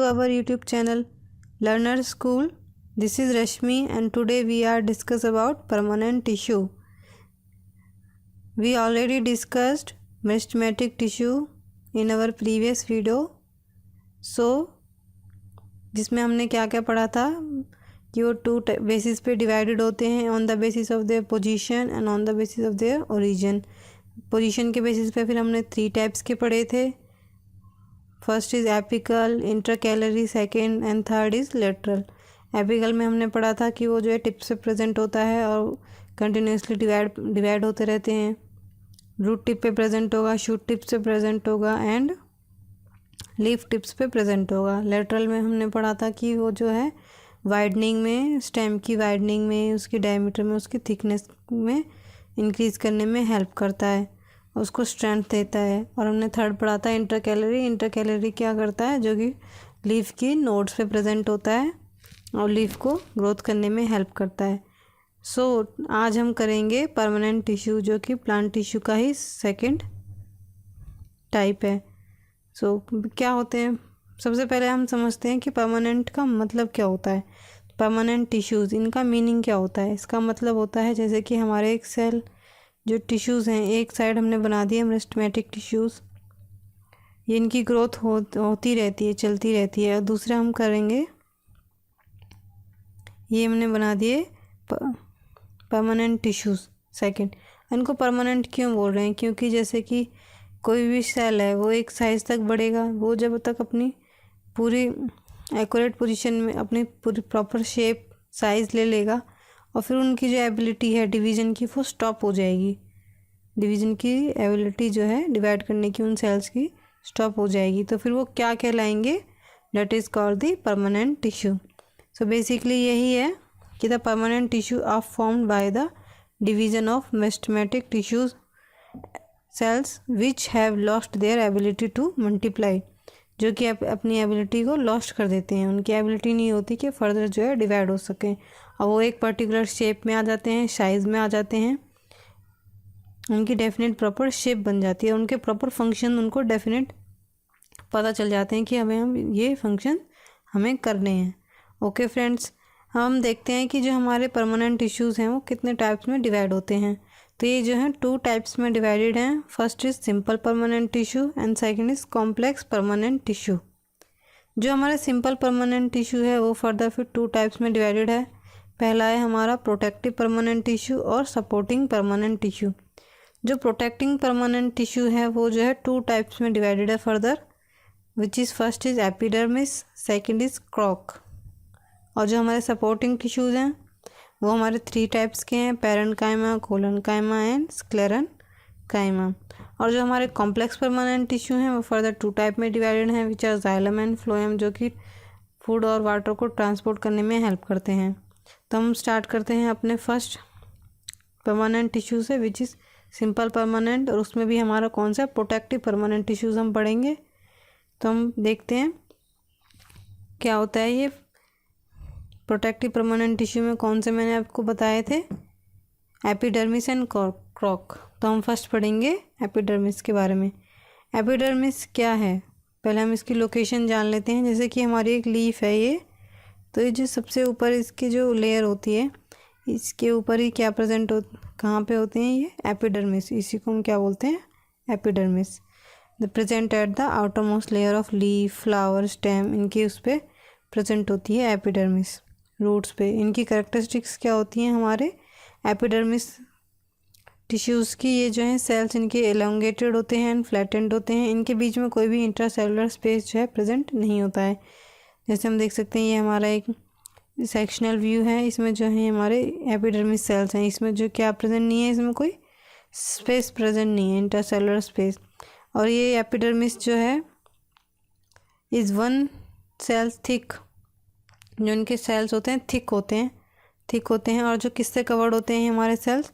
to our YouTube channel Learner School. This is Rashmi and today we are discuss about permanent tissue. We already discussed meristematic tissue in our previous video. So जिसमें हमने क्या क्या पढ़ा था कि वो to basis पे divided होते हैं, on the basis of their position and on the basis of their origin. Position के बेसिस पे फिर हमने 3 टाइप्स के पढ़े थे। First is apical, intercalary, second and third is lateral. Apical में हमने पढ़ा था कि वो जो है टिप से प्रेजेंट होता है और कंटिन्यूसली डिवाइड होते रहते हैं। रूट टिप पे प्रेजेंट होगा, शूट टिप से प्रेजेंट होगा एंड लीफ टिप्स पे प्रेजेंट होगा। लेटरल में हमने पढ़ा था कि वो जो है वाइडनिंग में, स्टेम की वाइडनिंग में, उसकी डायमीटर में, उसकी थिकनेस में इंक्रीज़ करने में हेल्प करता है, उसको स्ट्रेंथ देता है। और हमने थर्ड पढ़ा था इंटरकैलरी। इंटरकैलरी क्या करता है, जो कि लीफ की नोड्स पे प्रेजेंट होता है और लीफ को ग्रोथ करने में हेल्प करता है। आज हम करेंगे परमानेंट टिश्यू, जो कि प्लांट टिश्यू का ही सेकंड टाइप है। क्या होते हैं, सबसे पहले हम समझते हैं कि परमानेंट का मतलब क्या होता है। परमानेंट टिश्यूज़, इनका मीनिंग क्या होता है। इसका मतलब होता है जैसे कि हमारे एक सेल जो टिश्यूज़ हैं, एक साइड हमने बना दिए मेरिस्टेमेटिक टिश्यूज़, ये इनकी ग्रोथ होती रहती है, चलती रहती है। और दूसरा हम करेंगे, ये हमने बना दिए परमानेंट टिश्यूज़ सेकंड। इनको परमानेंट क्यों बोल रहे हैं, क्योंकि जैसे कि कोई भी सेल है वो एक साइज़ तक बढ़ेगा, वो जब तक अपनी पूरी एक्यूरेट पोजीशन में अपनी पूरी प्रॉपर शेप साइज़ ले लेगा और फिर उनकी जो एबिलिटी है डिवीज़न की, वो स्टॉप हो जाएगी। डिवीज़न की एबिलिटी जो है डिवाइड करने की उन सेल्स की स्टॉप हो जाएगी, तो फिर वो क्या कहलाएंगे, that is called the permanent tissue. So basically यही है कि the permanent tissue are formed by the division of meristematic tissues cells which have lost their ability to multiply, जो कि अपनी एबिलिटी को लॉस्ट कर देते हैं। उनकी एबिलिटी नहीं होती कि फर्दर जो है डिवाइड हो सकें और वो एक पर्टिकुलर शेप में आ जाते हैं, साइज़ में आ जाते हैं, उनकी डेफिनेट प्रॉपर शेप बन जाती है, उनके प्रॉपर फंक्शन उनको डेफिनेट पता चल जाते हैं कि हम ये फंक्शन हमें करने हैं। ओके फ्रेंड्स, हम देखते हैं कि जो हमारे परमानेंट टिश्यूज़ हैं वो कितने टाइप्स में डिवाइड होते हैं। तो ये जो है 2 टाइप्स में डिवाइडेड हैं। First is simple permanent tissue and second is complex permanent tissue. जो हमारा सिंपल परमानेंट टिश्यू है वो फर्दर फिर 2 टाइप्स में डिवाइडेड है। पहला है हमारा प्रोटेक्टिव परमानेंट टिश्यू और सपोर्टिंग परमानेंट टिश्यू। जो प्रोटेक्टिंग परमानेंट टिश्यू है वो जो है 2 टाइप्स में डिवाइडेड है further, which is first is epidermis, second is cork. और जो हमारे सपोर्टिंग टिश्यूज़ हैं वो हमारे 3 टाइप्स के हैं, पैरेन्काइमा, कोलेनकाइमा एंड स्क्लेरेन्काइमा। और जो हमारे कॉम्प्लेक्स परमानेंट टिश्यू हैं वो फर्दर 2 टाइप में डिवाइडेड हैं, which are xylem and phloem, जो कि फूड और वाटर को ट्रांसपोर्ट करने में हेल्प करते हैं। तो हम स्टार्ट करते हैं अपने फर्स्ट परमानेंट टिश्यू से, विच इज़ सिंपल परमानेंट, और उसमें भी हमारा कौन सा प्रोटेक्टिव परमानेंट टिश्यूज़ हम पढ़ेंगे। तो हम देखते हैं क्या होता है ये प्रोटेक्टिव परमानेंट टिश्यू में कौन से मैंने आपको बताए थे, एपिडर्मिस एंड क्रॉक। तो हम फर्स्ट पढ़ेंगे एपिडर्मिस के बारे में। एपिडर्मिस क्या है, पहले हम इसकी लोकेशन जान लेते हैं। जैसे कि हमारी एक लीफ है ये, तो ये जो सबसे ऊपर इसकी जो लेयर होती है, इसके ऊपर ही क्या प्रेजेंट कहाँ पे होते हैं, ये एपिडर्मिस, इसी को हम क्या बोलते हैं, epidermis. The present at the outer most layer of leaf, flower, stem, इनकी उस पर प्रेजेंट होती है एपिडर्मिस, रूट्स पे। इनकी कैरेक्टरिस्टिक्स क्या होती हैं हमारे एपिडर्मिस टिश्यूज़ की, ये जो हैं सेल्स इनके एलोंगेटेड होते हैं एंड फ्लैटेंड होते हैं, इनके बीच में कोई भी इंट्रासेलुलर स्पेस जो है प्रेजेंट नहीं होता है। जैसे हम देख सकते हैं ये हमारा एक सेक्शनल व्यू है, इसमें जो है हमारे एपिडर्मिस सेल्स हैं, इसमें जो क्या प्रेजेंट नहीं है, इसमें कोई स्पेस प्रेजेंट नहीं है, इंट्रासेलुलर स्पेस। और ये एपिडर्मिस जो है इज़ 1 सेल्स थिक, जो इनके सेल्स होते हैं थिक होते हैं और जो किससे कवर्ड होते हैं हमारे सेल्स,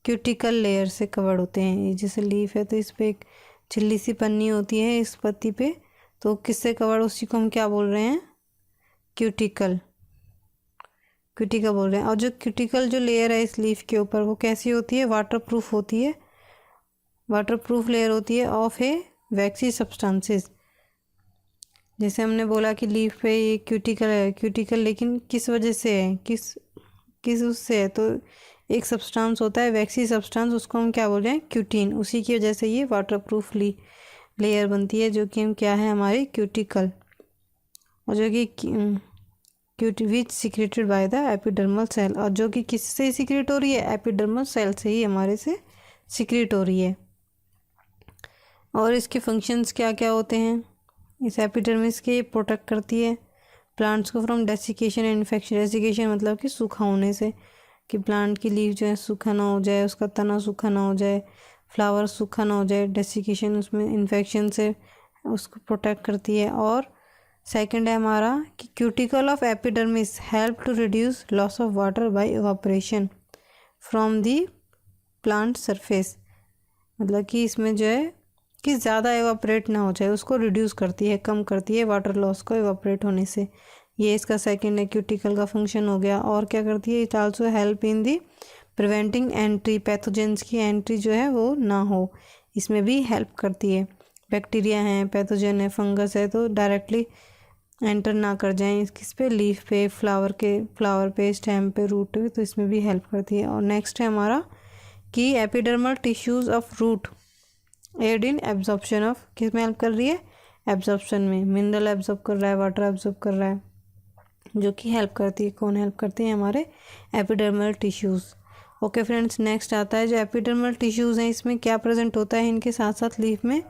क्यूटिकल लेयर से कवर्ड होते हैं। ये जैसे लीफ है तो इस पर एक छिल्ली सी पन्नी होती है इस पत्ती पे, तो किससे कवर्ड, उसी को हम क्या बोल रहे हैं, क्यूटिकल बोल रहे हैं। और जो क्यूटिकल जो लेयर है इस लीफ के ऊपर, वो कैसी होती है, वाटरप्रूफ होती है, वाटरप्रूफ लेयर होती है ऑफ ए वैक्सी सब्सटेंसेस। जैसे हमने बोला कि लीफ पे ये क्यूटिकल है, क्यूटिकल लेकिन किस वजह से है, किस उससे है, तो एक सब्सटेंस होता है वैक्सी सब्सटेंस, उसको हम क्या बोल रहे हैं, क्यूटीन, उसी की वजह से ये वाटरप्रूफ लेयर बनती है, जो कि हम क्या है हमारी क्यूटिकल, और जो कि which secreted by the epidermal cell, और जो कि किससे सिक्रेट हो रही है, एपिडर्मल सेल से ही हमारे से सिक्रेट हो रही है। और इसके फंक्शंस क्या क्या होते हैं, इस एपिडर्मिस के प्रोटेक्ट करती है प्लांट्स को from desiccation and infection. Desiccation मतलब कि सूखा होने से, कि प्लांट की लीफ जो है सूखा ना हो जाए, उसका तना सूखा ना हो जाए, फ्लावर सूखा ना हो जाए। डेसिकेशन उसमें इन्फेक्शन से उसको प्रोटेक्ट करती है। और सेकंड है हमारा कि cuticle of epidermis help to reduce loss of water by evaporation from the plant surface, मतलब कि इसमें जो है कि ज़्यादा एवापोरेट ना हो जाए, उसको रिड्यूस करती है, कम करती है वाटर लॉस को एवापोरेट होने से। ये इसका सेकंड है, क्यूटिकल का फंक्शन हो गया। और क्या करती है, it also help in the preventing entry, pathogens की एंट्री जो है वो ना हो, इसमें भी हेल्प करती है। बैक्टीरिया हैं, पैथोजन है, फंगस है, तो डायरेक्टली एंटर ना कर जाएं किस पे, लीफ पे, फ्लावर पे, स्टेम पे, रूट पे, तो इसमें भी हेल्प करती है। और नेक्स्ट है हमारा कि epidermal tissues of root aid in absorption of, किस में हेल्प कर रही है, एब्जॉर्प्शन में, मिनरल एब्जॉर्ब कर रहा है, वाटर एब्जॉर्ब कर रहा है, जो कि हेल्प करती है। कौन हेल्प करती है, हमारे epidermal tissues. Okay friends, next आता है जो एपिडर्मल टिश्यूज़ हैं, इसमें क्या प्रेजेंट होता है, इनके साथ साथ लीफ में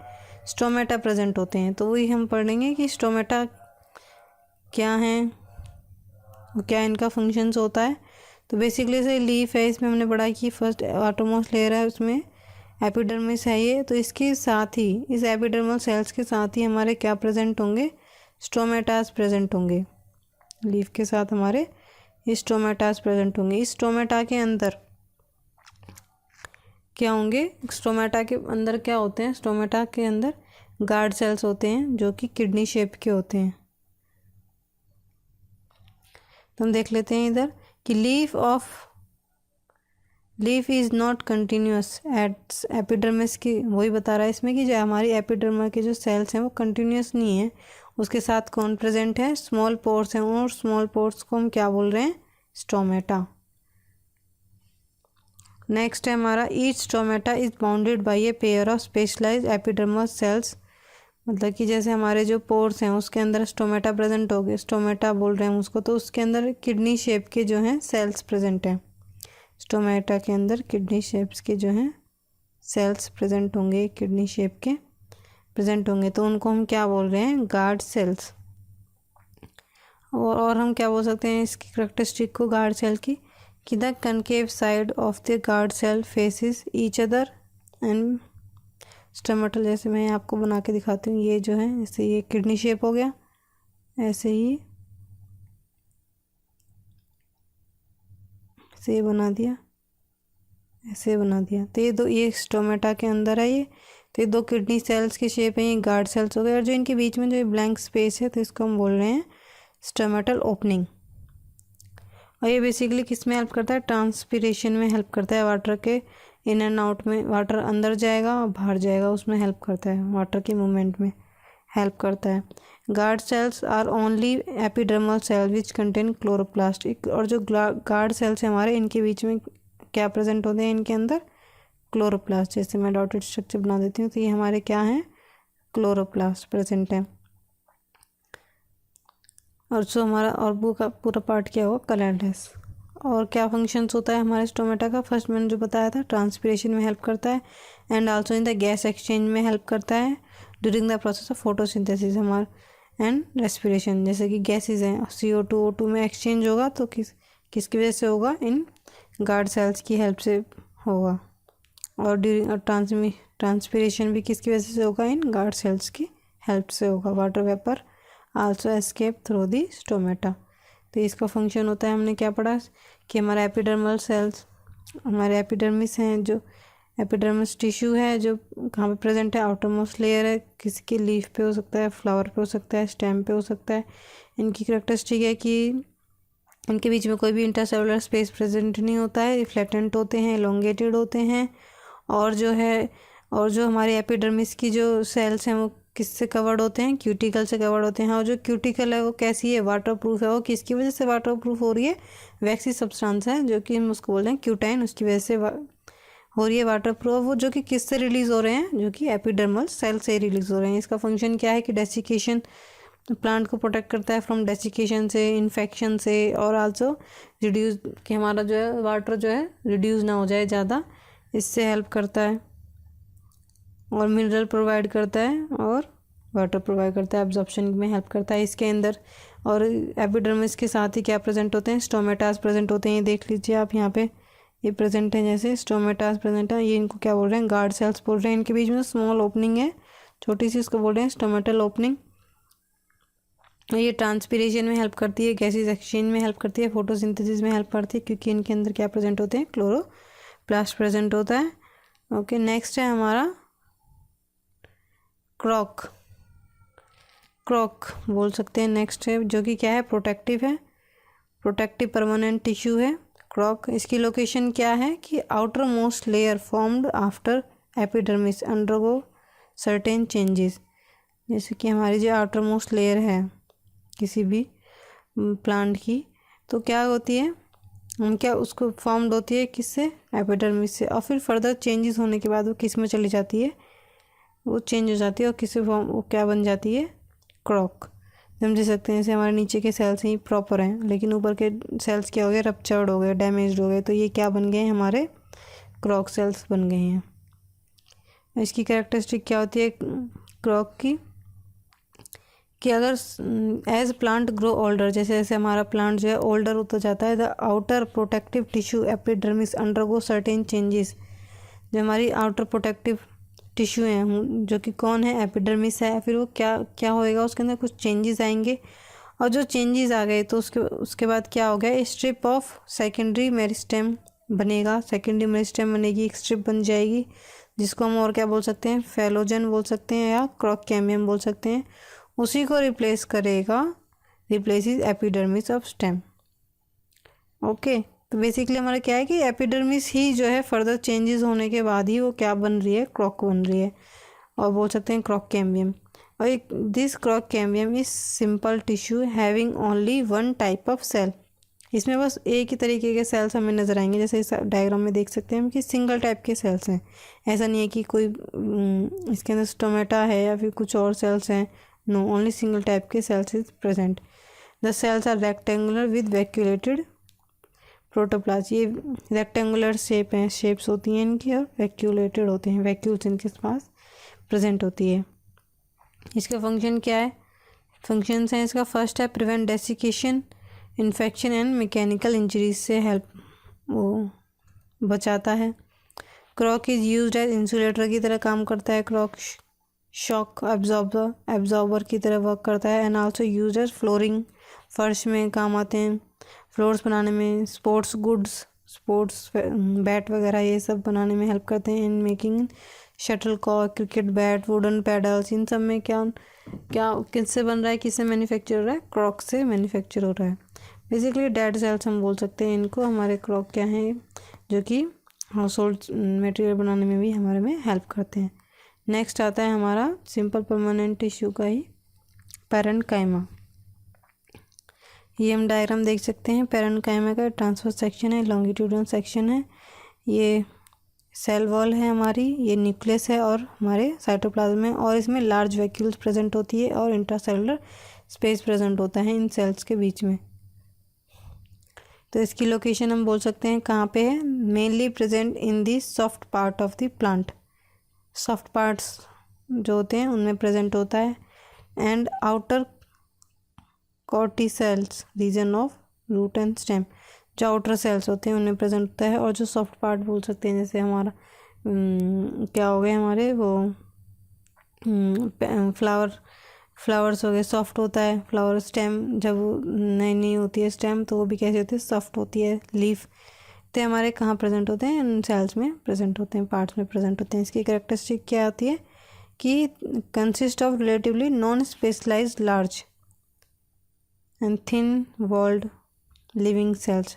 स्टोमेटा प्रेजेंट होते हैं। तो वही हम पढ़ेंगे कि स्टोमेटा क्या हैं, क्या इनका फंक्शंस होता है। तो बेसिकली से लीफ है, इसमें हमने पढ़ा कि फर्स्ट आउटरमोस्ट लेयर है, उसमें एपिडर्मिस है ये, तो इसके साथ ही, इस एपिडर्मल सेल्स के साथ ही हमारे क्या प्रेजेंट होंगे, स्टोमेटास प्रेजेंट होंगे। लीफ के साथ हमारे स्टोमेटास प्रेजेंट होंगे। इस स्टोमेटा के अंदर क्या होंगे, स्टोमेटा के अंदर क्या होते हैं, स्टोमेटा के अंदर गार्ड सेल्स होते हैं, जो कि किडनी शेप के होते हैं। तो हम देख लेते हैं इधर कि leaf is not continuous at epidermis की, वही बता रहा है इसमें कि जो हमारी एपिडर्मा के जो सेल्स हैं वो कंटिन्यूस नहीं है, उसके साथ कौन प्रेजेंट है, स्मॉल पोर्स हैं, और स्मॉल पोर्स को हम क्या बोल रहे हैं, स्टोमेटा। नेक्स्ट है हमारा each stomata is bounded by a pair of specialised epidermal cells, मतलब कि जैसे हमारे जो पोर्स हैं उसके अंदर स्टोमेटा प्रेजेंट हो गए, स्टोमेटा बोल रहे हैं उसको, तो उसके अंदर किडनी शेप के जो हैं सेल्स प्रेजेंट हैं। स्टोमेटा के अंदर किडनी शेप्स के जो हैं सेल्स प्रेजेंट होंगे, किडनी शेप के प्रेजेंट होंगे, तो उनको हम क्या बोल रहे हैं, गार्ड सेल्स। और हम क्या बोल सकते हैं इसकी करेक्टरिस्टिक को गार्ड सेल की, कि the concave side of the guard cell faces each other and stomatal, जैसे मैं आपको बना के दिखाती हूँ, ये जो है ऐसे, ये किडनी शेप हो गया, ऐसे ही ऐसे बना दिया, ऐसे बना दिया, तो ये स्टोमेटा के अंदर है ये, तो ये दो किडनी सेल्स की शेप है, ये गार्ड सेल्स हो गए, और जो इनके बीच में जो ब्लैंक स्पेस है, तो इसको हम बोल रहे हैं स्टोमेटल ओपनिंग। और ये बेसिकली किस में हेल्प करता है, ट्रांसपीरेशन में हेल्प करता है, वाटर के इन एंड आउट में, वाटर अंदर जाएगा और बाहर जाएगा, उसमें हेल्प करता है, वाटर की मूवमेंट में हेल्प करता है। Guard cells are only epidermal cell which contain chloroplast, और जो गार्ड सेल्स हैं हमारे, इनके बीच में क्या प्रेजेंट होते हैं, इनके अंदर क्लोरोप्लास्ट, जैसे मैं डॉटेड स्ट्रक्चर बना देती हूँ, तो ये हमारे क्या हैं, क्लोरोप्लास्ट प्रेजेंट है। और जो हमारा और पूरा पार्ट क्या होगा, कलरलेस। और क्या फंक्शंस होता है हमारे स्टोमेटा का, फर्स्ट मैंने जो बताया था, ट्रांसपीरेशन में हेल्प करता है, and also in the gas exchange में हेल्प करता है during the process of photosynthesis हमारा, एंड रेस्पिरेशन, जैसे कि गैसेज हैं, CO2 O2 में एक्सचेंज होगा, तो किसकी वजह से होगा, इन गार्ड सेल्स की हेल्प से होगा। और ड्यूरिंग ट्रांसपीरेशन भी किसकी वजह से होगा, इन गार्ड सेल्स की हेल्प से होगा। Water vapour also escape through the stomata, तो इसका फंक्शन होता है, हमने क्या पढ़ा कि हमारा एपिडर्मल सेल्स, हमारे एपिडर्मिस हैं, जो एपिडर्मिस टिश्यू है जो कहाँ पे प्रेजेंट है, आउटर मोस्ट लेयर है, किसी की लीफ पे हो सकता है, फ्लावर पे हो सकता है, स्टेम पे हो सकता है। इनकी करेक्टरिस्टिक है कि इनके बीच में कोई भी इंटरसेलुलर स्पेस प्रेजेंट नहीं होता है, फ्लैटेंट होते हैं, एलोंगेटेड होते हैं, और जो हमारे एपिडर्मिस की जो सेल्स हैं वो किससे कवर्ड होते हैं, क्यूटिकल से कवर्ड होते हैं। और जो क्यूटिकल है वो कैसी है, वाटर प्रूफ है। वो किसकी वजह से वाटर प्रूफ हो रही है, वैक्सी सब्सटेंस है जो कि हम उसको बोल रहे हैं क्यूटाइन, उसकी वजह से हो रही है वाटर प्रूफ। वो जो कि किससे रिलीज हो रहे हैं, जो कि एपिडर्मल सेल से रिलीज हो रहे हैं। इसका फंक्शन क्या है कि डेसिकेशन, प्लांट को प्रोटेक्ट करता है फ्रॉम डेसिकेशन से, इन्फेक्शन से, और आल्सो रिड्यूस कि हमारा जो है वाटर जो है रिड्यूस ना हो जाए ज़्यादा, इससे हेल्प करता है। और मिनरल प्रोवाइड करता है और वाटर प्रोवाइड करता है, एब्जॉर्प्शन में हेल्प करता है इसके अंदर। और एपिडर्मिस के साथ ही क्या प्रेजेंट होते हैं, स्टोमेटास प्रेजेंट होते हैं। ये देख लीजिए आप यहाँ पे, ये प्रेजेंट है, जैसे स्टोमेटास प्रेजेंट है। ये इनको क्या बोल रहे हैं, गार्ड सेल्स बोल रहे हैं। इनके बीच में स्मॉल ओपनिंग है छोटी सी, इसको बोल रहे हैं स्टोमेटल ओपनिंग। ये ट्रांसपीरेशन में हेल्प करती है, गैसेस एक्सचेंज में हेल्प करती है, फोटोसिंथेसिस में हेल्प करती है, क्योंकि इनके अंदर क्या प्रेजेंट होते हैं, क्लोरोप्लास्ट प्रेजेंट होता है। ओके, नेक्स्ट है हमारा क्रॉक बोल सकते हैं। नेक्स्ट है जो कि क्या है, प्रोटेक्टिव है, प्रोटेक्टिव परमानेंट टिश्यू है क्रॉक। इसकी लोकेशन क्या है कि outer most layer formed after epidermis undergo certain changes. जैसे कि हमारी जो आउटर मोस्ट लेयर है किसी भी प्लांट की, तो क्या होती है, हम क्या उसको फॉर्म्ड होती है किससे, एपिडर्मिस से। और फिर फर्दर चेंजेस होने के बाद वो किस में चली जाती है, वो चेंज हो जाती है और किससे फॉर्म, वो क्या बन जाती है, क्रॉक। समझ सकते हैं, जैसे हमारे नीचे के सेल्स ही प्रॉपर हैं लेकिन ऊपर के सेल्स क्या हो गए, रप्चर्ड हो गए, डैमेज्ड हो गए, तो ये क्या बन गए, हमारे क्रॉक सेल्स बन गए हैं। इसकी कैरेक्टरिस्टिक क्या होती है क्रॉक की, कि अगर एज प्लांट ग्रो ओल्डर, जैसे जैसे हमारा प्लांट जो है ओल्डर होता जाता है, the outer protective tissue epidermis undergo certain changes. जो हमारी आउटर प्रोटेक्टिव टिश्यू है जो कि कौन है, एपिडर्मिस है, फिर वो क्या क्या होएगा, उसके अंदर कुछ चेंजेस आएंगे। और जो चेंजेस आ गए तो उसके बाद क्या हो गया, स्ट्रिप ऑफ सेकेंडरी मेरिस्टेम बनेगा, सेकेंडरी मेरिस्टेम बनेगी, एक स्ट्रिप बन जाएगी, जिसको हम और क्या बोल सकते हैं, फेलोजन बोल सकते हैं या क्रॉक कैम्बियम बोल सकते हैं। उसी को रिप्लेस करेगा, रिप्लेसिस एपिडर्मिस ऑफ स्टेम। ओके, तो बेसिकली हमारा क्या है कि एपिडर्मिस ही जो है फर्दर चेंजेस होने के बाद ही वो क्या बन रही है, क्रॉक बन रही है, और बोल सकते हैं क्रॉक कैम्बियम। और एक this cork cambium is simple tissue having only one type of cell. इसमें बस एक ही तरीके के सेल्स हमें नज़र आएंगे, जैसे इस डायग्राम में देख सकते हैं हम कि सिंगल टाइप के सेल्स हैं। ऐसा नहीं है कि कोई इसके अंदर स्टोमेटा है या फिर कुछ और सेल्स हैं, नो, ओनली सिंगल टाइप के cells is present. The cells are rectangular with vacuolated protoplast. ये रेक्टेंगुलर शेप हैं, शेप्स होती हैं इनकी, और वैक्यूलेटेड होते हैं, वैक्यूल्स इनके पास प्रेजेंट होती है। इसका फंक्शन क्या है, फंक्शंस हैं इसका, फर्स्ट है prevent desiccation, infection and mechanical injuries से हेल्प वो बचाता है। क्रॉक इज़ यूज्ड एज इंसुलेटर की तरह काम करता है, क्रॉक शॉक एब्जॉर्बर की तरह वर्क करता है, and also used as flooring, फर्श में काम आते हैं, फ्लोर्स बनाने में, स्पोर्ट्स गुड्स, स्पोर्ट्स बैट वगैरह ये सब बनाने में हेल्प करते हैं, in making shuttlecock, cricket bat, wooden paddles, इन सब में क्या क्या किससे बन रहा है, किससे मैन्युफैक्चर हो रहा है, क्रॉक से मैन्युफैक्चर हो रहा है। बेसिकली डेड सेल्स हम बोल सकते हैं इनको। हमारे क्रॉक क्या हैं, जो कि हाउस होल्ड मटेरियल बनाने में भी हमारे में हेल्प करते हैं। नेक्स्ट आता है हमारा सिंपल परमानेंट टिश्यू का ही पैरेन्काइमा। ये हम डायग्राम देख सकते हैं, पैरेन्काइमा का ट्रांसफर सेक्शन है, लॉन्गिट्यूडनल सेक्शन है, ये सेल वॉल है हमारी, ये न्यूक्लियस है और हमारे साइटोप्लाज्म है, और इसमें लार्ज वैक्यूल्स प्रेजेंट होती है और इंट्रासेलुलर स्पेस प्रेजेंट होता है इन सेल्स के बीच में। तो इसकी लोकेशन हम बोल सकते हैं कहाँ पे है, mainly present in the soft part of the plant, soft parts जो होते हैं उनमें प्रेजेंट होता है, and outer cortical region of root and stem, जो आउटर सेल्स होते हैं उनमें प्रेजेंट होता है। और जो सॉफ्ट पार्ट बोल सकते हैं, जैसे हमारा क्या हो गए हमारे वो फ्लावर्स हो गए, सॉफ्ट होता है फ्लावर, स्टेम जब नई नई होती है स्टेम तो वो भी कैसे होती है, सॉफ्ट होती है, लीफ, तो हमारे कहाँ प्रेजेंट होते हैं, इन सेल्स में प्रेजेंट होते हैं, पार्ट्स में प्रेजेंट होते हैं। इसकी कैरेक्टरिस्टिक क्या होती है कि consist of relatively non specialised large and thin walled living cells.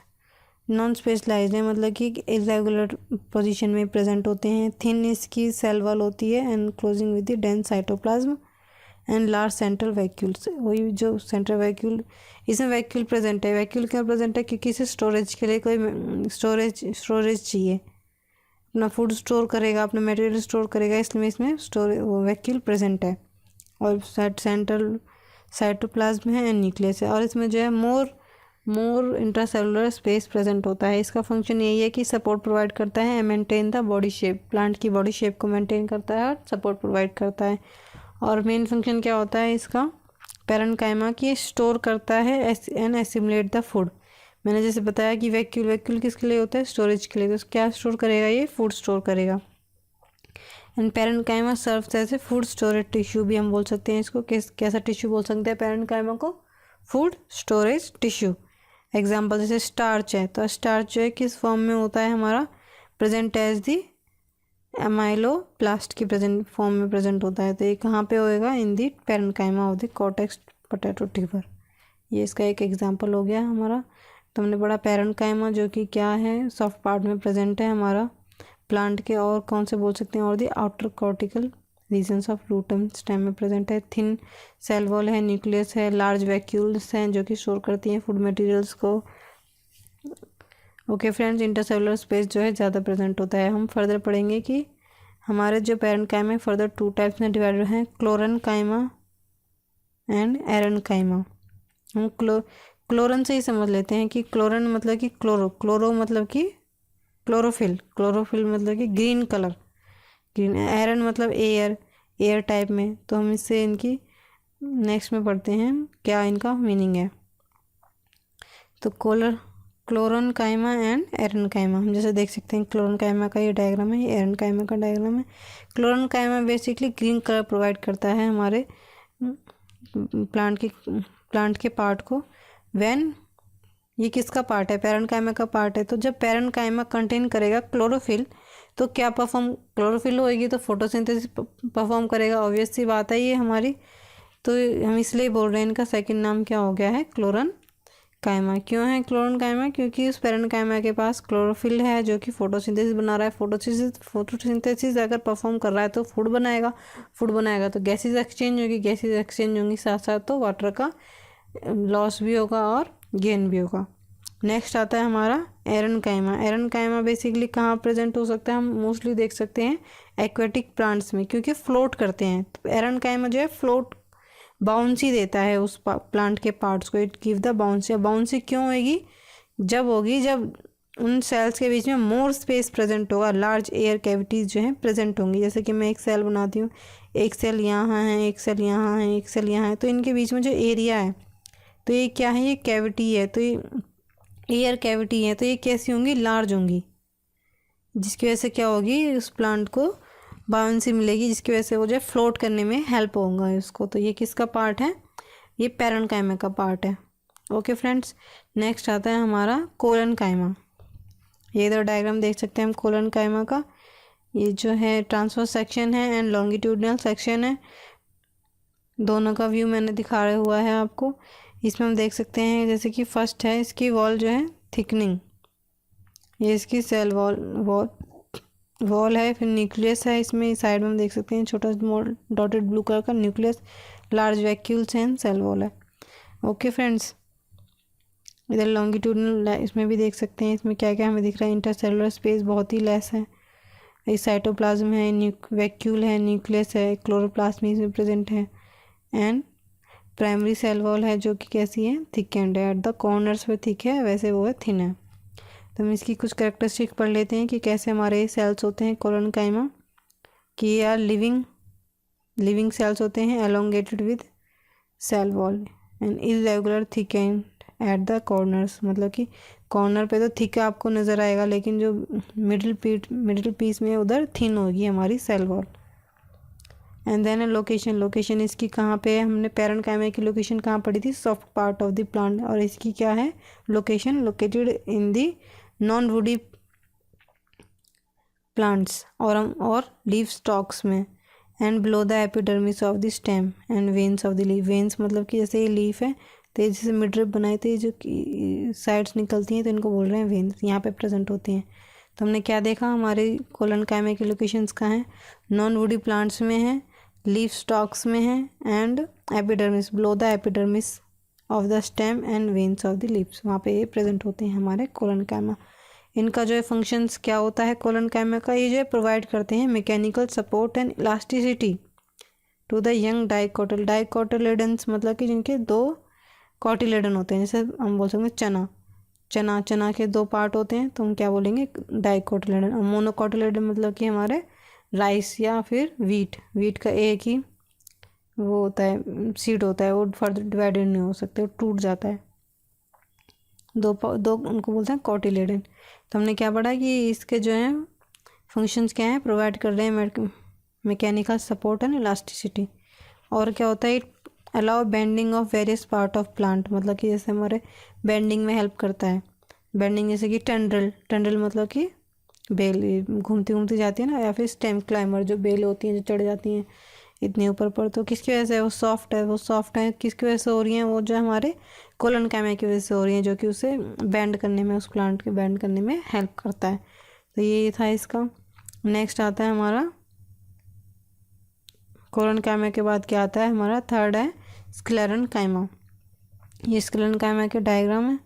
Non specialised है मतलब कि इरेगुलर पोजीशन में प्रेजेंट होते हैं, थिन इसकी सेल वॉल होती है, and closing with the dense cytoplasm, and large central vacuoles. वही जो सेंट्रल वैक्यूल, इसमें वैक्यूल प्रेजेंट है। वैक्यूल क्यों प्रेजेंट है? क्योंकि इसे स्टोरेज के लिए कोई स्टोरेज चाहिए, अपना फूड स्टोर करेगा, अपना मटेरियल स्टोर करेगा, इसलिए इसमें स्टोरेज वैक्यूल प्रेजेंट है। और सेंट्रल साइटोप्लाज्म है एंड न्यूक्लियस है। और इसमें जो है मोर इंट्रासेलुलर स्पेस प्रेजेंट होता है। इसका फंक्शन यही है कि सपोर्ट प्रोवाइड करता है, maintain the body shape, plant की बॉडी शेप को मेंटेन करता है और सपोर्ट प्रोवाइड करता है। और मेन फंक्शन क्या होता है इसका पैरेन्काइमा की? स्टोर करता है एंड एसिमुलेट द फूड। मैंने जैसे बताया कि वैक्यूल किसके लिए होता है? स्टोरेज के लिए। तो क्या स्टोर करेगा? ये फूड स्टोर करेगा। And parenchyma serves as a food storage tissue भी हम बोल सकते हैं इसको। कैसा टिश्यू बोल सकते हैं पैरेन्काइमा को? Food storage tissue. एग्जाम्पल जैसे स्टार्च है, तो स्टार्च जो है किस फॉर्म में होता है हमारा? प्रेजेंट एज दी एमाइलोप्लास्ट की प्रेजेंट फॉर्म में प्रेजेंट होता है। तो ये कहाँ पे होएगा? In the parenchyma of the cortex potato tuber. ये इसका एक एग्जाम्पल हो गया हमारा। तो हमने पढ़ा पैरेन्काइमा जो कि क्या है? सॉफ्ट पार्ट में प्रेजेंट है हमारा प्लांट के। और कौन से बोल सकते हैं? और the outer cortical regions of root and stem में प्रेजेंट है। थिन सेल वॉल है, न्यूक्लियस है, लार्ज वैक्यूल्स हैं जो कि स्टोर करती हैं फूड मटेरियल्स को। ओके फ्रेंड्स, इंटरसेलुलर स्पेस जो है ज़्यादा प्रेजेंट होता है। हम फर्दर पढ़ेंगे कि हमारे जो पैरेन्काइमा है फर्दर 2 टाइप्स में डिवाइडेड हैं, क्लोरेन्काइमा एंड एरेन्काइमा। हम क्लोरन से ही समझ लेते हैं कि क्लोरन मतलब कि क्लोरो मतलब कि क्लोरोफिल मतलब कि ग्रीन कलर, ग्रीन। एरन मतलब एयर टाइप में। तो हम इससे इनकी नेक्स्ट में पढ़ते हैं क्या इनका मीनिंग है। तो क्लोरेन्काइमा एंड एरेन्काइमा हम जैसे देख सकते हैं, क्लोरेन्काइमा का ये डायग्राम है, ये एरेन्काइमा का डायग्राम है। क्लोरेन्काइमा बेसिकली ग्रीन कलर प्रोवाइड करता है हमारे प्लांट के पार्ट को। ये किसका पार्ट है? पैरेन्काइमा का पार्ट है। तो जब पैरेन्काइमा कंटेन करेगा क्लोरोफिल, तो क्या क्लोरोफिल होएगी तो फोटोसिंथेसिस परफॉर्म करेगा। ऑब्वियस सी बात है ये हमारी। तो हम इसलिए बोल रहे हैं इनका सेकंड नाम क्या हो गया है? क्लोरेन्काइमा। क्यों है क्लोरेन्काइमा? क्योंकि उस पैरेन्काइमा के पास क्लोरोफिल है जो कि फोटोसिंथेसिस बना रहा है। फोटोसिंथेसिस अगर परफॉर्म कर रहा है तो फूड बनाएगा तो गैसेज एक्सचेंज होंगी, साथ साथ तो वाटर का लॉस भी होगा और गेन भी होगा। नेक्स्ट आता है हमारा एरेन्काइमा बेसिकली कहाँ प्रेजेंट हो सकता है? हम मोस्टली देख सकते हैं एक्वेटिक प्लांट्स में, क्योंकि फ्लोट करते हैं। तो एरेन्काइमा जो है फ्लोट बाउंसी देता है उस प्लांट के पार्ट्स को। इट गिव द बाउंसी क्यों होगी? जब उन सेल्स के बीच में मोर स्पेस प्रेजेंट होगा, लार्ज एयर कैविटीज जो हैं प्रेजेंट होंगी। जैसे कि मैं एक सेल बनाती हूँ, एक सेल यहाँ है, एक सेल यहाँ है, एक सेल यहाँ है, तो इनके बीच में जो एरिया है, तो ये क्या है? ये कैविटी है। तो ये एयर कैविटी है, तो ये कैसी होंगी? लार्ज होंगी, जिसकी वजह से क्या होगी? उस प्लांट को बाउंसी मिलेगी, जिसकी वजह से वो जो फ्लोट करने में हेल्प होगा उसको। तो ये किसका पार्ट है? ये पैरेन्काइमा का पार्ट है। ओके फ्रेंड्स, नेक्स्ट आता है हमारा कोलेन्काइमा। ये इधर डायग्राम देख सकते हैं हम कोलेन्काइमा का। ये जो है ट्रांसवर्स सेक्शन है एंड लॉन्गिट्यूडनल सेक्शन है, दोनों का व्यू मैंने दिखा हुआ है आपको। इसमें हम देख सकते हैं जैसे कि फर्स्ट है इसकी वॉल जो है थिकनिंग, ये इसकी सेल वॉल है। फिर न्यूक्लियस है, इसमें साइड में हम देख सकते हैं छोटा डॉटेड ब्लू कलर का nucleus, large vacuoles and cell wall है। ओके फ्रेंड्स, इधर लॉन्गिट्यूडनल इसमें भी देख सकते हैं, इसमें क्या क्या हमें दिख रहा है? इंटरसेलुलर स्पेस बहुत ही लेस है। ये साइटोप्लाज्म है, वैक्यूल है, न्यूक्लियस है, क्लोरोप्लास्ट इसमें प्रेजेंट है एंड प्राइमरी सेल वॉल है जो कि कैसी है? थिक एंड है। एट द कॉर्नर्स पे थिक है, वैसे वो है थिन है। तो हम इसकी कुछ कैरेक्टरिस्टिक पढ़ लेते हैं कि कैसे हमारे सेल्स होते हैं कोलेन्काइमा कि ये आर लिविंग सेल्स होते हैं, elongated with cell wall and irregular thick and at the corners. मतलब कि कॉर्नर पे तो थिक आपको नज़र आएगा, लेकिन जो मिडिल पीस में उधर थिन होगी हमारी cell wall. And then location इसकी कहाँ पे है? हमने पैरेन्काइमा की लोकेशन कहाँ पढ़ी थी? Soft part of the plant. और इसकी क्या है location? Located in the non woody plants और लीफ स्टॉक्स में and below the epidermis of the stem and veins of the leaf. Veins मतलब कि जैसे ये लीफ है तो ये जैसे मिडरिप बनाई तो ये जो साइड्स निकलती हैं तो इनको बोल रहे हैं वेन्स, यहाँ पे प्रेजेंट होती हैं। तो हमने क्या देखा? हमारे कोलेन्काइमा की लोकेशंस कहाँ हैं? नॉन वुडी प्लांट्स में है, लीफ स्टॉक्स में है, and epidermis below the epidermis of the stem and veins of the leaves, वहाँ पे ये प्रेजेंट होते हैं हमारे कोलोनकाइमा। इनका जो है फंक्शंस क्या होता है कोलोनकाइमा का, ये जो है प्रोवाइड करते हैं mechanical support and elasticity to the young dicotyledons, मतलब कि जिनके 2 कॉटिलेडन होते हैं। जैसे हम बोल सकते हैं चना के 2 पार्ट होते हैं, तो हम क्या बोलेंगे डाइकोटिलेडन। और मोनोकोटिलेडन मतलब कि हमारे राइस या फिर वीट का एक ही वो होता है, सीड होता है, वो फर्दर डिवाइडेड नहीं हो सकते, वो टूट जाता है। दो उनको बोलते हैं कॉटिलेडन। तो हमने क्या पढ़ा कि इसके जो है फंक्शंस क्या हैं, प्रोवाइड कर रहे हैं मैकेनिकल सपोर्ट एंड इलास्टिसिटी। और क्या होता है, it allow bending of various part of plant, मतलब कि जैसे हमारे बेंडिंग में हेल्प करता है। बेंडिंग जैसे कि टेंड्रल मतलब कि बेल घूमती घूमती जाती है ना, या फिर स्टेम क्लाइंबर जो बेल होती हैं जो चढ़ जाती हैं इतने ऊपर पर, तो किसकी वजह से वो सॉफ्ट है किसकी वजह से हो रही हैं, वो जो हमारे कोलोनकाइमा की वजह से हो रही हैं, जो कि उसे बेंड करने में, उस प्लांट के बेंड करने में हेल्प करता है। तो ये था इसका। नेक्स्ट आता है हमारा कोलोनकाइमा के बाद क्या आता है हमारा, थर्ड है स्क्लेरेनकाइमा। ये स्क्लेरेनकाइमा के डायग्राम है,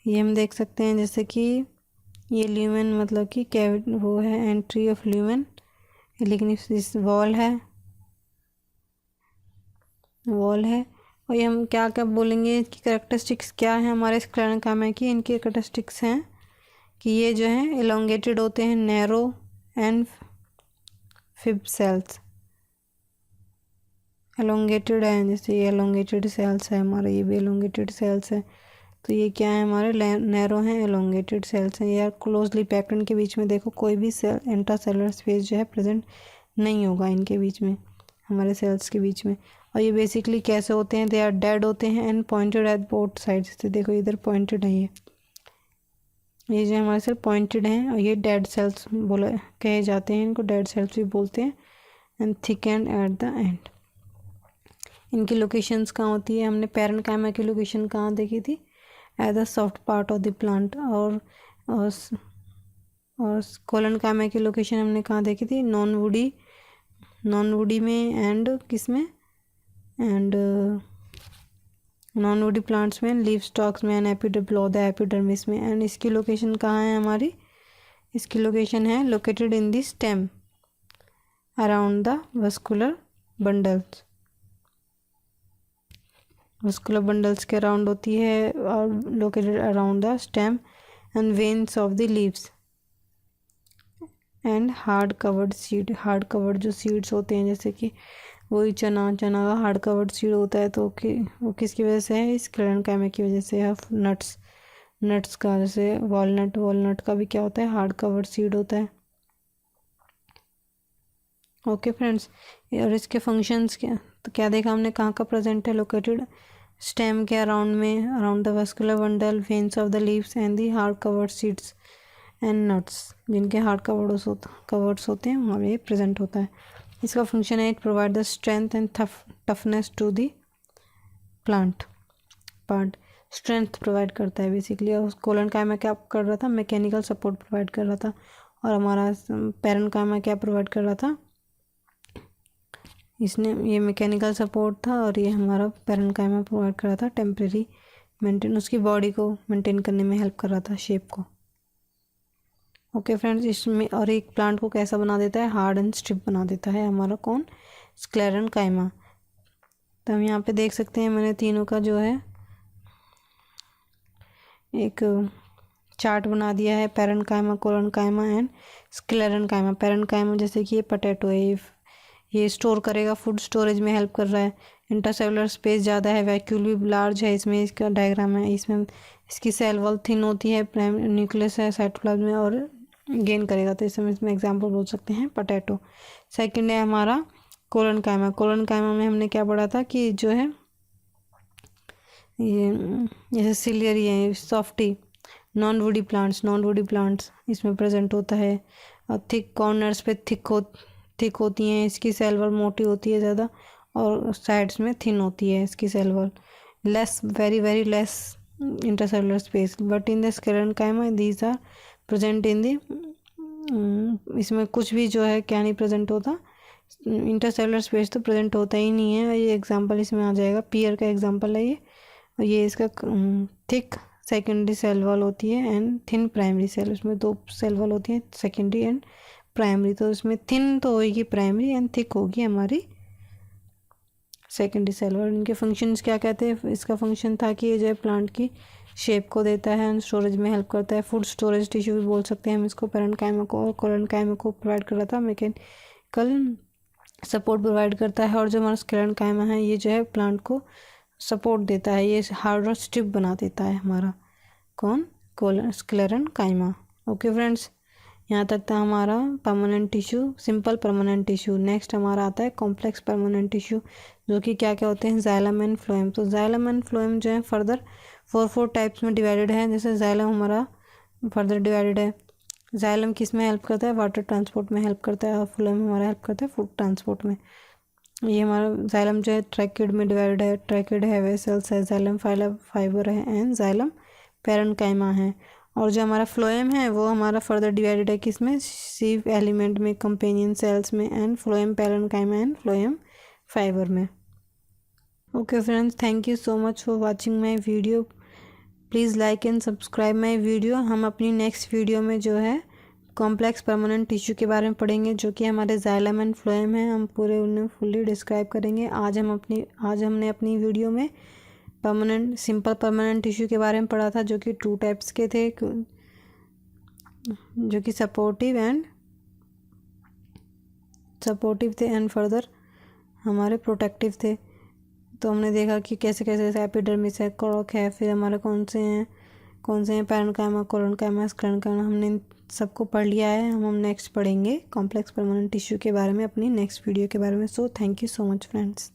ये हम देख सकते हैं। जैसे कि ये ल्यूमेन मतलब कि वो है एंट्री ऑफ ल्यूमेन, लेकिन इस वॉल है। और ये हम क्या क्या बोलेंगे, इसकी कैरेक्टरिस्टिक्स क्या है हमारे स्क्लेरेनकाइमा की। इनकी कैरेक्टरिस्टिक्स हैं कि ये जो है एलोंगेटेड होते हैं, narrow and fib cells elongated हैं। जैसे ये एलोंगेटेड सेल्स है हमारा, ये भी एलोंगेटेड सेल्स है। तो ये क्या है हमारे नैरो हैं, एलोंगेटेड सेल्स हैं। यार क्लोजली पैक्ड, इनके बीच में देखो कोई भी सेल इंट्रासेलुलर स्पेस जो है प्रेजेंट नहीं होगा इनके बीच में, हमारे सेल्स के बीच में। और ये बेसिकली कैसे होते हैं, दे आर डेड होते हैं and pointed at both sides. तो देखो इधर पॉइंटेड है, ये जो हमारे सेल पॉइंटेड हैं, और ये डेड सेल्स बोले कहे जाते हैं, इनको डेड सेल्स भी बोलते हैं। And thick and at the end. इनकी लोकेशंस कहाँ होती है, हमने पैरेन्काइमा की लोकेशन कहाँ देखी थी, at the soft part of the plant. और कोलोनकाइमा की लोकेशन हमने कहाँ देखी थी, नॉन वुडी में, एंड किस में, एंड नॉन वुडी प्लांट्स में, लीफ स्टॉक्स में, एंड बिलो द एपिडर्मिस में। एंड इसकी लोकेशन कहाँ है हमारी, इसकी लोकेशन है located in the stem around the vascular bundles. Vascular bundles के अराउंड होती है, और located around the stem and veins of the leaves and hard covered जो सीड्स होते हैं, जैसे कि वही चना का हार्ड कवर्ड सीड होता है। तो वो किसकी वजह से है, स्क्लेरेनकाइमा की वजह से है। नट्स का, जैसे वॉलनट का भी क्या होता है, हार्ड कवर्ड सीड होता है। ओके फ्रेंड्स, और इसके फंक्शंस क्या, तो क्या देखा हमने, कहाँ का प्रेजेंट है, लोकेटेड स्टेम के अराउंड में, around the vascular bundle, veins of the leaves and the hard covered seeds and nuts, जिनके हार्ड कवर्ड्स होते हैं वहाँ पे प्रेजेंट होता है। इसका फंक्शन है, it provide the strength and toughness to the plant part. Strength provide करता है बेसिकली। और कोलोनकाइमा क्या कर रहा था, मैकेनिकल सपोर्ट प्रोवाइड कर रहा था। और हमारा पैरेन्काइमा क्या प्रोवाइड कर रहा था, इसने ये मैकेनिकल सपोर्ट था, और ये हमारा पैरेन्काइमा प्रोवाइड कर रहा था टेम्परेरी मेंटेन, उसकी बॉडी को मेंटेन करने में हेल्प कर रहा था, शेप को। ओके फ्रेंड्स, इसमें और एक प्लांट को कैसा बना देता है, हार्ड एंड स्ट्रिप बना देता है हमारा कौन, स्क्लेरेनकाइमा। तो हम यहाँ पे देख सकते हैं, मैंने तीनों का जो है एक चार्ट बना दिया है, पैरेन्काइमा, कोलोनकाइमा एंड स्क्लेरेनकाइमा। पैरेन्काइमा जैसे कि ये पोटैटो है, ये स्टोर करेगा, फूड स्टोरेज में हेल्प कर रहा है। इंटरसेलुलर स्पेस ज़्यादा है, वैक्यूल भी लार्ज है, इसमें इसका डायग्राम है। इसमें इसकी सेल वॉल थिन होती है, प्राइम न्यूक्लियस है साइटोप्लाज्म में, और गेन करेगा। तो इसमें एग्जांपल बोल सकते हैं पोटैटो। सेकंड है हमारा कोलोनकाइमा में हमने क्या पढ़ा था कि जो है ये जैसे सिलियरी है, सॉफ्टी, नॉन वुडी प्लांट्स इसमें प्रेजेंट होता है। और थिक कॉर्नर्स पे थिक होती हैं, इसकी सेल वॉल मोटी होती है ज़्यादा, और साइड्स में थिन होती है इसकी cell wall. Very less intercellular space, but in the sclerenchyma these are present in the, इसमें कुछ भी जो है क्या नहीं प्रेजेंट होता, इंटरसेलुलर स्पेस तो प्रेजेंट होता ही नहीं है। ये एग्जांपल इसमें आ जाएगा, पीयर का एग्जांपल है ये। और ये इसका थिक सेकेंडरी सेल वॉल होती है एंड थिन प्राइमरी सेल, उसमें 2 सेल वॉल होती हैं, सेकेंडरी एंड प्राइमरी। तो इसमें थिन तो होगी प्राइमरी एंड थिक होगी हमारी सेकेंडरी सेल वॉल। इनके फंक्शंस क्या कहते हैं? इसका फंक्शन था कि ये जो है प्लांट की शेप को देता है एंड स्टोरेज में हेल्प करता है। फूड स्टोरेज टिश्यू भी बोल सकते हैं हम इसको। पैरेन्काइमा को और कोलेनकाइमा को प्रोवाइड कर रहा था, मैकेनिकल सपोर्ट प्रोवाइड करता है। और जो हमारा स्क्लेरेन्काइमा है ये जो है प्लांट को सपोर्ट देता है, ये हार्ड और स्टिफ बना देता है हमारा कौन स्क्लेरेन्काइमा। ओके फ्रेंड्स, यहाँ तक था हमारा permanent tissue, simple permanent tissue. Next हमारा आता है कॉम्प्लेक्स परमानेंट टिश्यू, जो कि क्या क्या होते हैं? Xylem and phloem. तो जाइलम एंड फ्लोएम जो है फर्दर 4 टाइप्स में डिवाइडेड है। जैसे जाइलम हमारा फर्दर डिवाइडेड है। जाइलम किस में हेल्प करता है? वाटर ट्रांसपोर्ट में हेल्प करता है। और फ्लोएम हमारा हेल्प करता है फूड ट्रांसपोर्ट में। ये हमारा जाइलम जो है ट्रैकिड में डिवाइडेड है। ट्रैकिड है, वेसल्स है, जाइलम फाइबर है एंड जाइलम पैरेन्काइमा है। और जो हमारा फ्लोएम है वो हमारा फर्दर डिवाइडेड है किसमें? सीव एलिमेंट में, कंपेनियन सेल्स में and phloem parenchyma and phloem fibre में। Okay friends, thank you so much for watching my video. Please like and subscribe my video. हम अपनी नेक्स्ट वीडियो में जो है कॉम्प्लेक्स परमानेंट टिश्यू के बारे में पढ़ेंगे, जो कि हमारे जाइलम एंड फ्लोएम है। हम पूरे उन्हें फुल्ली डिस्क्राइब करेंगे। आज हमने अपनी वीडियो में सिंपल परमानेंट टिश्यू के बारे में पढ़ा था, जो कि 2 टाइप्स के थे, जो कि सपोर्टिव थे एंड फर्दर हमारे प्रोटेक्टिव थे। तो हमने देखा कि कैसे कैसे एपिडर्मिस है, कॉर्क है, फिर हमारे कौन से हैं पैरेन्काइमा, कोलेनकाइमा, स्क्लेरेन्काइमा। हमने इन सबको पढ़ लिया है। हम नेक्स्ट पढ़ेंगे कॉम्प्लेक्स परमानेंट टिश्यू के बारे में अपनी नेक्स्ट वीडियो के बारे में। So thank you so much friends.